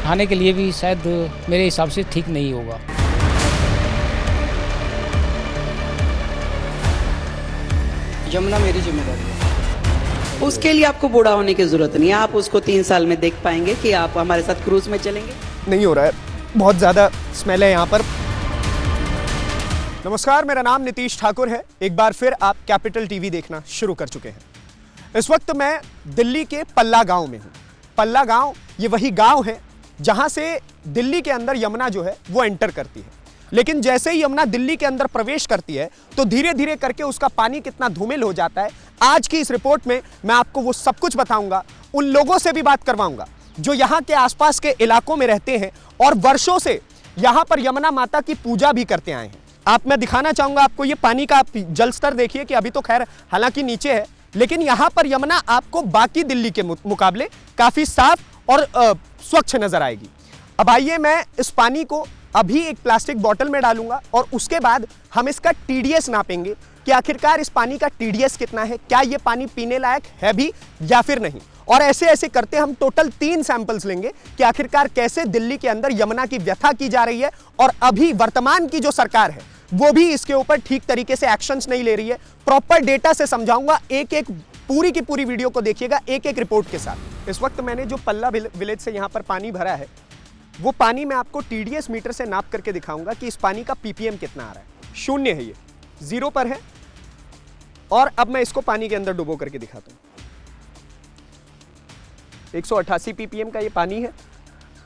नहाने के लिए भी शायद मेरे हिसाब से ठीक नहीं होगा। यमुना मेरी जिम्मेदारी है। उसके लिए आपको बूढ़ा होने की जरूरत नहीं है। आप उसको 3 साल में देख पाएंगे कि आप हमारे साथ क्रूज में चलेंगे। नहीं हो रहा है, बहुत ज़्यादा स्मेल है यहाँ पर। नमस्कार, मेरा नाम नीतीश ठाकुर है। एक बार फिर आप कैपिटल टीवी देखना शुरू कर चुके हैं। इस वक्त मैं दिल्ली के पल्ला गांव में हूँ। पल्ला गांव ये वही गांव है जहाँ से दिल्ली के अंदर यमुना जो है वो एंटर करती है। लेकिन जैसे ही यमुना दिल्ली के अंदर प्रवेश करती है तो धीरे धीरे करके उसका पानी कितना धूमिल हो जाता है। आज की इस रिपोर्ट में मैं आपको वो सब कुछ बताऊंगा, उन लोगों से भी बात करवाऊंगा जो यहाँ के आसपास के इलाकों में रहते हैं और वर्षों से यहाँ पर यमुना माता की पूजा भी करते आए हैं। मैं दिखाना चाहूंगा आपको ये पानी का जल स्तर देखिए कि अभी तो खैर हालांकि नीचे है, लेकिन यहाँ पर यमुना आपको बाकी दिल्ली के मुकाबले काफी साफ और स्वच्छ नजर आएगी। अब आइए मैं इस पानी को अभी एक प्लास्टिक बोतल में डालूंगा और उसके बाद हम इसका टीडीएस नापेंगे कि आखिरकार इस पानी का टीडीएस कितना है, क्या ये पानी पीने लायक है भी या फिर नहीं। और ऐसे ऐसे करते हम टोटल 3 सैंपल्स लेंगे कि आखिरकार कैसे दिल्ली के अंदर यमुना की व्यथा की जा रही है और अभी वर्तमान की जो सरकार है वो भी इसके ऊपर ठीक तरीके से एक्शंस नहीं ले रही है। प्रॉपर डेटा से समझाऊंगा, एक एक पूरी की पूरी वीडियो को देखिएगा एक एक रिपोर्ट के साथ। इस वक्त मैंने जो पल्ला विलेज से यहाँ पर पानी भरा है वो पानी मैं आपको टीडीएस मीटर से नाप करके दिखाऊंगा कि इस पानी का पीपीएम कितना आ रहा है। 0 है, ये 0 पर है। और अब मैं इसको पानी के अंदर डुबो करके दिखाता हूं। 188 पीपीएम का ये पानी है,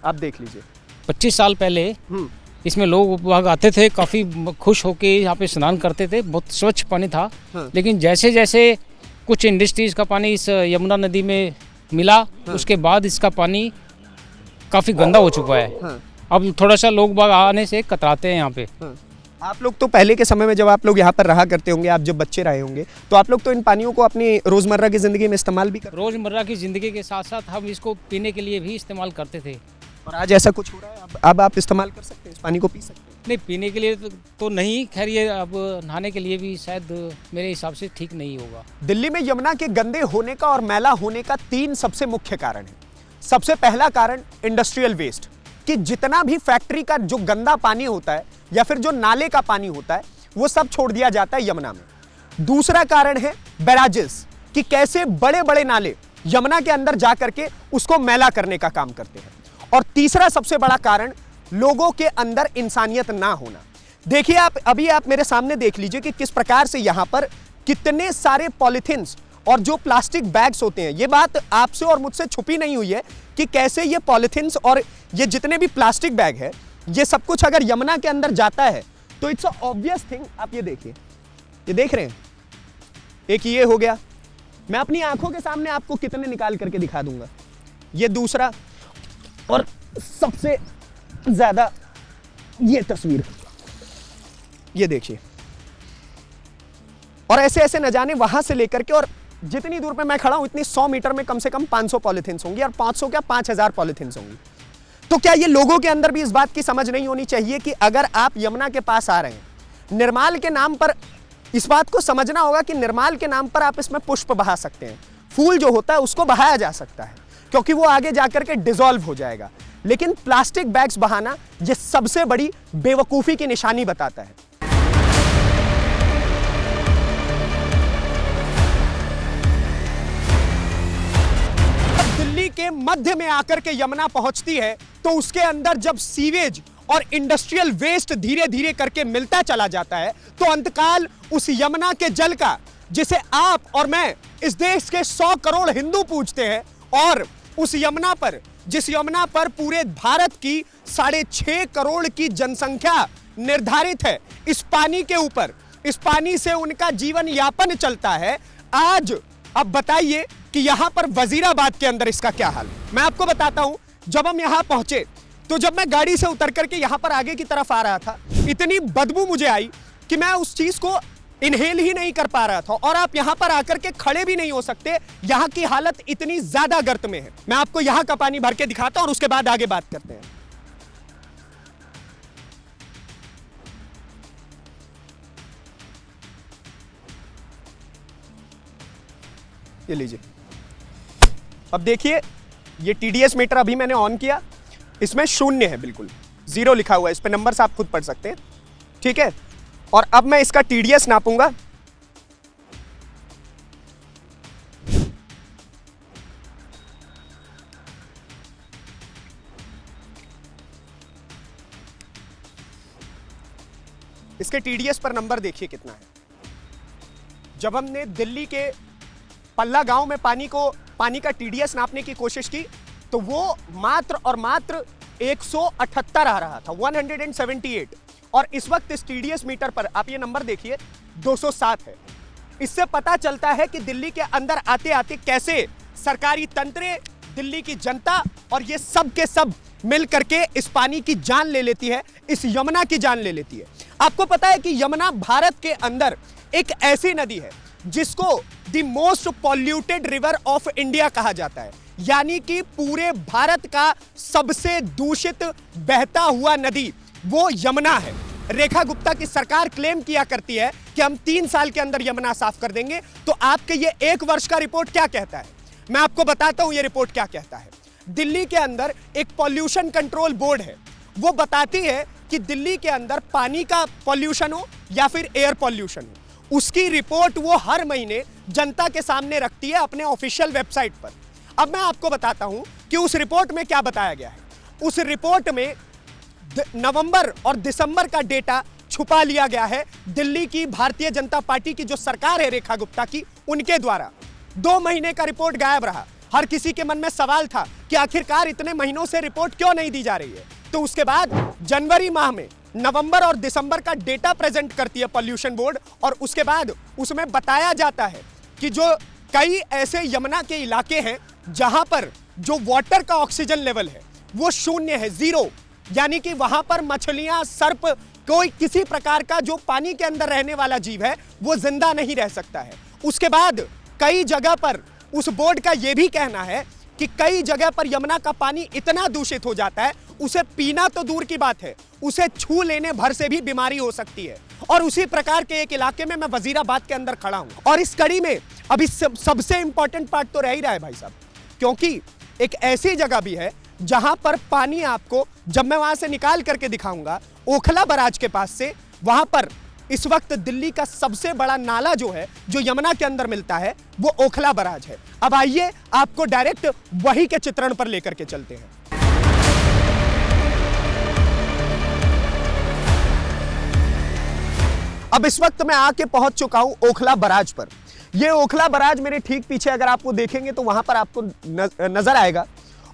आप देख लीजिए। 25 साल पहले इसमें लोग वहाँ आते थे, काफ़ी खुश होके यहाँ पे स्नान करते थे, बहुत स्वच्छ पानी था। हाँ। लेकिन जैसे जैसे कुछ इंडस्ट्रीज़ का पानी इस यमुना नदी में मिला, हाँ। उसके बाद इसका पानी काफ़ी गंदा हो चुका है। हाँ। अब थोड़ा सा लोग बाग आने से कतराते हैं यहाँ पे। हाँ। आप लोग तो पहले के समय में जब आप लोग यहाँ पर रहा करते होंगे, आप जब बच्चे रहे होंगे, तो आप लोग तो इन पानियों को अपनी रोजमर्रा की जिंदगी में इस्तेमाल भी करते रोज़मर्रा की ज़िंदगी के साथ साथ हम इसको पीने के लिए भी इस्तेमाल करते थे। और आज ऐसा कुछ हो रहा है? अब आप इस्तेमाल कर सकते हैं, इस पानी को पी सकते हैं? नहीं, पीने के लिए तो नहीं, खैर ये अब नहाने के लिए भी शायद मेरे हिसाब से ठीक नहीं होगा। दिल्ली में यमुना के गंदे होने का और मैला होने का 3 सबसे मुख्य कारण है। सबसे पहला कारण इंडस्ट्रियल वेस्ट, कि जितना भी फैक्ट्री का जो गंदा पानी होता है या फिर जो नाले का पानी होता है वो सब छोड़ दिया जाता है यमुना में। दूसरा कारण है बैराजेस, कि कैसे बड़े बड़े नाले यमुना के अंदर जा करके उसको मैला करने का काम करते हैं। और तीसरा सबसे बड़ा कारण लोगों के अंदर इंसानियत ना होना। देखिए आप मेरे सामने देख लीजिए कि किस प्रकार से यहां पर कितने सारे पॉलिथिन्स और जो प्लास्टिक बैग्स होते हैं। ये बात आपसे और मुझसे छुपी नहीं हुई है कि कैसे ये पॉलिथिन्स और ये जितने भी प्लास्टिक बैग है, ये सब कुछ अगर यमुना के अंदर जाता है तो इट्स अ ऑब्वियस थिंग। आप ये देखिए, ये देख रहे हैं, एक ये हो गया। मैं अपनी आंखों के सामने आपको कितने निकाल करके दिखा दूंगा। ये दूसरा, और सबसे ज्यादा ये तस्वीर, ये देखिए। और ऐसे ऐसे न जाने वहां से लेकर के, और जितनी दूर पे मैं खड़ा हूं इतनी 100 मीटर में कम से कम 500 पॉलिथिन्स होंगी, और 500 क्या 5000 पॉलिथिन्स होंगी। तो क्या ये लोगों के अंदर भी इस बात की समझ नहीं होनी चाहिए कि अगर आप यमुना के पास आ रहे हैं, निर्माल के नाम पर, इस बात को समझना होगा कि निर्माल के नाम पर आप इसमें पुष्प बहा सकते हैं, फूल जो होता है उसको बहाया जा सकता है क्योंकि वो आगे जाकर के डिसॉल्व हो जाएगा। लेकिन प्लास्टिक बैग्स बहाना ये सबसे बड़ी बेवकूफी की निशानी बताता है। दिल्ली के मध्य में आकर के यमुना पहुंचती है तो उसके अंदर जब सीवेज और इंडस्ट्रियल वेस्ट धीरे धीरे करके मिलता चला जाता है तो अंतकाल उस यमुना के जल का, जिसे आप और मैं इस देश के 100 करोड़ हिंदू पूजते हैं, और उस यमुना पर, जिस यमुना पर पूरे भारत की 6.5 करोड़ की जनसंख्या निर्धारित है, इस पानी के ऊपर, इस पानी से उनका जीवन यापन चलता है। आज अब बताइए कि यहां पर वजीराबाद के अंदर इसका क्या हाल है। मैं आपको बताता हूं, जब हम यहां पहुंचे तो जब मैं गाड़ी से उतर करके यहां पर आगे की तरफ आ रहा था, इतनी बदबू मुझे आई कि मैं उस चीज को इनहेल ही नहीं कर पा रहा था। और आप यहां पर आकर के खड़े भी नहीं हो सकते, यहां की हालत इतनी ज्यादा गर्त में है। मैं आपको यहां का पानी भर के दिखाता हूं और उसके बाद आगे बात करते हैं। ये लीजिए, अब देखिए ये टीडीएस मीटर अभी मैंने ऑन किया इसमें 0 है, बिल्कुल 0 लिखा हुआ है, इस पे नंबर्स आप खुद पढ़ सकते हैं, ठीक है। और अब मैं इसका टीडीएस नापूंगा। इसके टीडीएस पर नंबर देखिए कितना है। जब हमने दिल्ली के पल्ला गांव में पानी का टीडीएस नापने की कोशिश की तो वो मात्र और मात्र 178 आ रहा था, 178। और इस वक्त इस टीडीएस मीटर पर आप ये नंबर देखिए 207 है। इससे पता चलता है कि दिल्ली के अंदर आते आते कैसे सरकारी तंत्र, दिल्ली की जनता और ये सब के सब मिल करके इस पानी की जान ले लेती है, इस यमुना की जान ले लेती है। आपको पता है कि यमुना भारत के अंदर एक ऐसी नदी है जिसको the most polluted river of India कहा जाता है, यानी कि पूरे भारत का सबसे दूषित बहता हुआ नदी वो यमुना है। रेखा गुप्ता की सरकार क्लेम किया करती है कि हम 3 साल के अंदर यमुना साफ कर देंगे, तो आपके ये 1 वर्ष का रिपोर्ट क्या कहता है? मैं आपको बताता हूं ये रिपोर्ट क्या कहता है। दिल्ली के अंदर एक पॉल्यूशन कंट्रोल बोर्ड है, वो बताती है कि दिल्ली के अंदर पानी का पॉल्यूशन हो या फिर एयर पॉल्यूशन हो, उसकी रिपोर्ट वो हर महीने जनता के सामने रखती है अपने ऑफिशियल वेबसाइट पर। अब मैं आपको बताता हूं कि उस रिपोर्ट में क्या बताया गया है। उस रिपोर्ट में नवंबर और दिसंबर का डेटा छुपा लिया गया है दिल्ली की भारतीय जनता पार्टी की जो सरकार है रेखा गुप्ता की, उनके द्वारा। 2 महीने का रिपोर्ट गायब रहा। हर किसी के मन में सवाल था कि आखिरकार इतने महीनों से रिपोर्ट क्यों नहीं दी जा रही है। तो उसके बाद जनवरी माह में नवंबर और दिसंबर का डेटा प्रेजेंट करती है पॉल्यूशन बोर्ड, और उसके बाद उसमें बताया जाता है कि जो कई ऐसे यमुना के इलाके हैं जहां पर जो वाटर का ऑक्सीजन लेवल है वो 0 है, 0, यानी कि वहां पर मछलियां, सर्प, कोई किसी प्रकार का जो पानी के अंदर रहने वाला जीव है वो जिंदा नहीं रह सकता है। उसके बाद कई जगह पर उस बोर्ड का यह भी कहना है कि कई जगह पर यमुना का पानी इतना दूषित हो जाता है, उसे पीना तो दूर की बात है, उसे छू लेने भर से भी बीमारी हो सकती है। और उसी प्रकार के एक इलाके में मैं वजीराबाद के अंदर खड़ा हूं, और इस कड़ी में अभी सबसे इंपॉर्टेंट पार्ट तो रह ही रहा है भाई साहब, क्योंकि एक ऐसी जगह भी है जहां पर पानी आपको, जब मैं वहां से निकाल करके दिखाऊंगा, ओखला बराज के पास से, वहां पर इस वक्त दिल्ली का सबसे बड़ा नाला जो है, जो यमुना के अंदर मिलता है, वो ओखला बराज है। अब आइए आपको डायरेक्ट वही के चित्रण पर लेकर के चलते हैं। अब इस वक्त मैं आके पहुंच चुका हूं ओखला बराज पर। यह ओखला बराज मेरे ठीक पीछे अगर आपको देखेंगे तो वहां पर आपको नजर आएगा,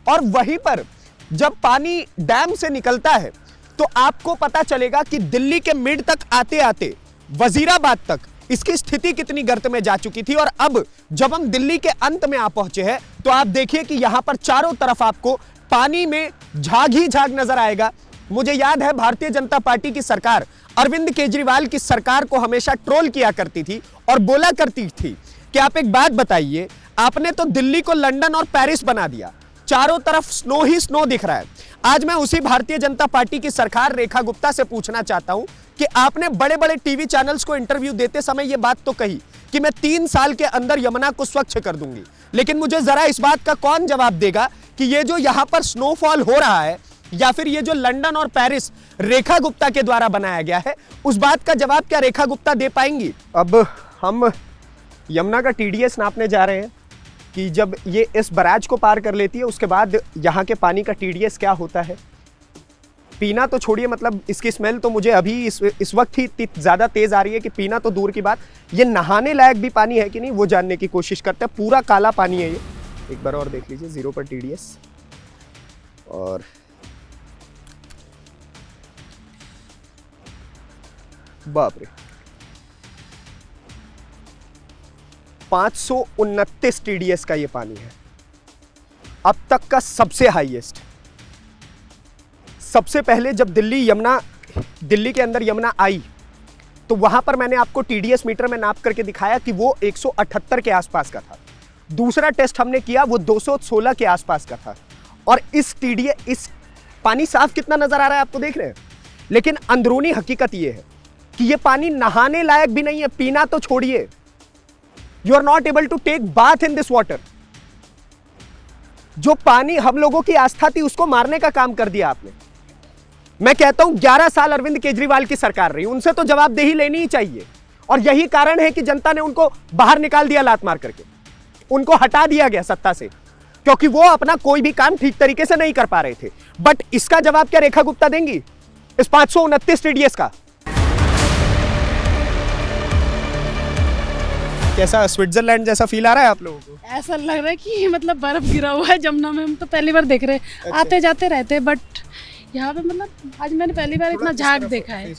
और वहीं पर जब पानी डैम से निकलता है तो आपको पता चलेगा कि दिल्ली के मिड तक आते आते वजीराबाद तक इसकी स्थिति कितनी गर्त में जा चुकी थी। और अब जब हम दिल्ली के अंत में आ पहुंचे हैं तो आप देखिए कि यहां पर चारों तरफ आपको पानी में झाग ही झाग नजर आएगा। मुझे याद है भारतीय जनता पार्टी की सरकार, अरविंद केजरीवाल की सरकार को हमेशा ट्रोल किया करती थी और बोला करती थी कि आप एक बात बताइए, आपने तो दिल्ली को लंदन और पेरिस बना दिया, चारों तरफ स्नो ही स्नो दिख रहा है। आज मैं उसी भारतीय जनता पार्टी की सरकार रेखा गुप्ता से पूछना चाहता हूं कि आपने बड़े बड़े टीवी चैनल्स को इंटरव्यू देते समय यह बात तो कही कि मैं 3 साल के अंदर यमुना को स्वच्छ कर दूंगी, लेकिन मुझे जरा इस बात का कौन जवाब देगा कि ये जो यहां पर स्नोफॉल हो रहा है या फिर ये जो लंदन और पेरिस रेखा गुप्ता के द्वारा बनाया गया है, उस बात का जवाब क्या रेखा गुप्ता दे पाएंगी? अब हम यमुना का टीडीएस नापने जा रहे हैं कि जब ये इस बराज को पार कर लेती है उसके बाद यहाँ के पानी का टीडीएस क्या होता है। पीना तो छोड़िए, मतलब इसकी स्मेल तो मुझे अभी इस वक्त ही ज़्यादा तेज़ आ रही है कि पीना तो दूर की बात, ये नहाने लायक भी पानी है कि नहीं वो जानने की कोशिश करते हैं। पूरा काला पानी है ये, एक बार और देख लीजिए, 0 पर टीडीएस। और बाप रे, 529 टीडीएस का ये पानी है, अब तक का सबसे हाईएस्ट। सबसे पहले जब दिल्ली के अंदर यमुना आई तो वहां पर मैंने आपको टीडीएस मीटर में नाप करके दिखाया कि वो 178 के आसपास का था। दूसरा टेस्ट हमने किया वो 216 के आसपास का था। और इस पानी साफ कितना नजर आ रहा है आपको देख रहे हैं, लेकिन अंदरूनी हकीकत ये है कि ये पानी नहाने लायक भी नहीं है, पीना तो छोड़िए, you are not able to take bath in this water. जो पानी हम लोगों की आस्था थी उसको मारने का काम कर दिया आपने। मैं कहता हूं 11 साल अरविंद केजरीवाल की सरकार रही, उनसे तो जवाबदेही लेनी ही चाहिए। और यही कारण है कि जनता ने उनको बाहर निकाल दिया लात मार करके, उनको हटा दिया गया सत्ता से, क्योंकि वो अपना कोई भी काम ठीक तरीके से नहीं कर पा रहे थे। बट इसका जवाब क्या रेखा गुप्ता देंगी इस 529 टीडीएस का? कैसा स्विट्जरलैंड जैसा फील आ रहा है आप लोगों को? ऐसा लग रहा है कि मतलब बर्फ गिरा हुआ है जमुना में। हम तो पहली बार देख रहे हैं, अच्छा। आते जाते रहते हैं, बट यहाँ पे मतलब आज मैंने पहली बार इतना झाग देखा है।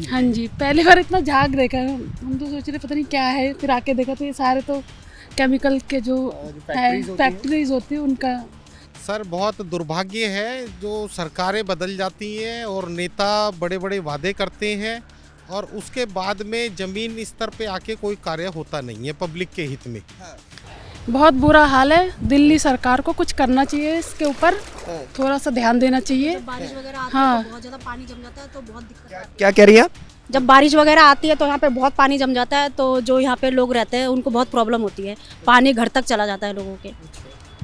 हाँ जी, पहली बार इतना झाग देखा है। हम तो सोच रहे पता नहीं क्या है, फिर आके देखा तो ये सारे तो केमिकल के जो फैक्ट्रीज होती है उनका। सर बहुत दुर्भाग्य है जो सरकारें बदल जाती हैं और नेता बड़े बड़े वादे करते हैं और उसके बाद में ज़मीन स्तर पे आके कोई कार्य होता नहीं है पब्लिक के हित में। बहुत बुरा हाल है। दिल्ली सरकार को कुछ करना चाहिए इसके ऊपर, थोड़ा सा ध्यान देना चाहिए। बारिश वगैरह आती हाँ। है तो बहुत ज़्यादा पानी जम जाता है तो बहुत दिक्कत आती क्या कह रही है आप? है। जब बारिश वगैरह आती है तो यहाँ पे बहुत पानी जम जाता है, तो जो यहाँ पे लोग रहते हैं उनको बहुत प्रॉब्लम होती है, पानी घर तक चला जाता है लोगों के।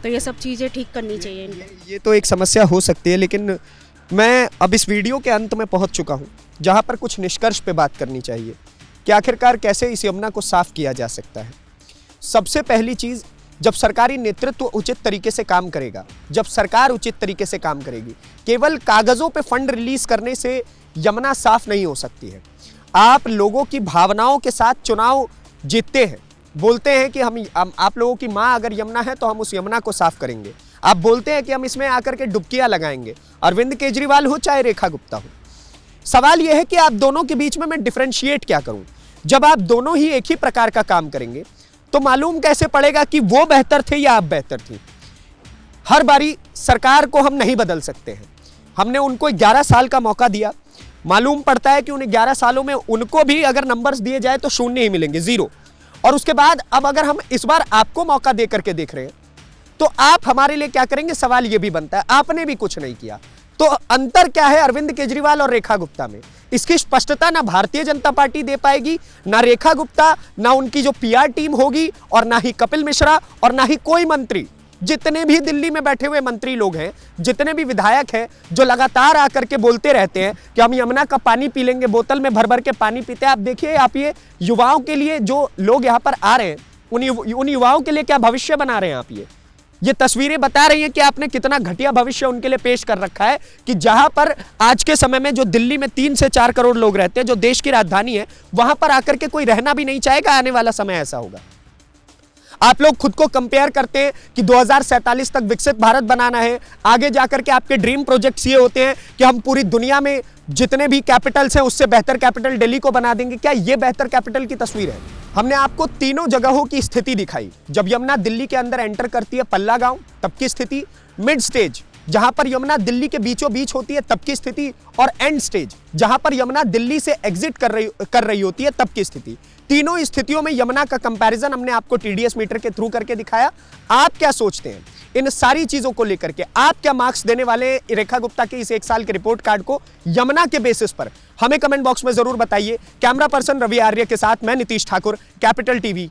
तो ये सब चीज़ें ठीक करनी चाहिए इनको। ये तो एक समस्या हो सकती है, लेकिन मैं अब इस वीडियो के अंत में पहुंच चुका हूं जहां पर कुछ निष्कर्ष पे बात करनी चाहिए कि आखिरकार कैसे इस यमुना को साफ किया जा सकता है। सबसे पहली चीज़, जब सरकारी नेतृत्व उचित तरीके से काम करेगा, जब सरकार उचित तरीके से काम करेगी, केवल कागज़ों पे फंड रिलीज करने से यमुना साफ नहीं हो सकती है। आप लोगों की भावनाओं के साथ चुनाव जीतते हैं, बोलते हैं कि हम आप लोगों की माँ अगर यमुना है तो हम उस यमुना को साफ करेंगे। आप बोलते हैं कि हम इसमें आकर के डुबकियां लगाएंगे, अरविंद केजरीवाल हो चाहे रेखा गुप्ता हो। सवाल यह है कि आप दोनों के बीच में मैं डिफरेंशिएट क्या करूं? जब आप दोनों ही एक ही प्रकार का काम करेंगे तो मालूम कैसे पड़ेगा कि वो बेहतर थे या आप बेहतर थी? हर बारी सरकार को हम नहीं बदल सकते हैं। हमने उनको 11 साल का मौका दिया, मालूम पड़ता है कि उन 11 सालों में उनको भी अगर नंबर्स दिए जाए तो शून्य ही मिलेंगे, 0। और उसके बाद अब अगर हम इस बार आपको मौका दे करके देख रहे हैं तो आप हमारे लिए क्या करेंगे? सवाल यह भी बनता है, आपने भी कुछ नहीं किया। तो अंतर क्या है अरविंद केजरीवाल और रेखा गुप्ता में? इसकी स्पष्टता ना भारतीय जनता पार्टी दे पाएगी, ना रेखा गुप्ता, ना उनकी जो पीआर टीम होगी, और ना ही कपिल मिश्रा, और ना ही कोई मंत्री। जितने भी दिल्ली में बैठे हुए मंत्री लोग हैं, जितने भी विधायक हैं जो लगातार आकर के बोलते रहते हैं कि हम यमुना का पानी पी लेंगे, बोतल में भर भर के पानी पीते हैं। आप देखिए, आप ये युवाओं के लिए जो लोग यहाँ पर आ रहे हैं, उन युवाओं के लिए क्या भविष्य बना रहे हैं आप? ये तस्वीरें बता रही हैं कि आपने कितना घटिया भविष्य उनके लिए पेश कर रखा है, कि जहां पर आज के समय में जो दिल्ली में 3 से 4 करोड़ लोग रहते हैं, जो देश की राजधानी है, वहां पर आकर के कोई रहना भी नहीं चाहेगा। आने वाला समय ऐसा होगा। आप लोग खुद को कंपेयर करते हैं कि 2047 तक विकसित भारत बनाना है, आगे जाकर के आपके ड्रीम प्रोजेक्ट्स ये होते हैं कि हम पूरी दुनिया में जितने भी कैपिटल्स हैं उससे बेहतर कैपिटल दिल्ली को बना देंगे। क्या ये बेहतर कैपिटल की तस्वीर है? हमने आपको तीनों जगहों की स्थिति दिखाई। जब यमुना दिल्ली के अंदर एंटर करती है पल्ला गांव, तब की स्थिति, मिड स्टेज जहां पर यमुना दिल्ली के बीचों बीच होती है तब की स्थिति, और एंड स्टेज जहां पर यमुना दिल्ली से एग्जिट कर रही होती है तब की स्थिति। तीनों स्थितियों में यमुना का कंपैरिजन हमने आपको टीडीएस मीटर के थ्रू करके दिखाया। आप क्या सोचते हैं इन सारी चीजों को लेकर के? आप क्या मार्क्स देने वाले रेखा गुप्ता के इस 1 साल के रिपोर्ट कार्ड को यमुना के बेसिस पर? हमें कमेंट बॉक्स में जरूर बताइए। कैमरा पर्सन रवि आर्य के साथ मैं नीतीश ठाकुर, कैपिटल टीवी।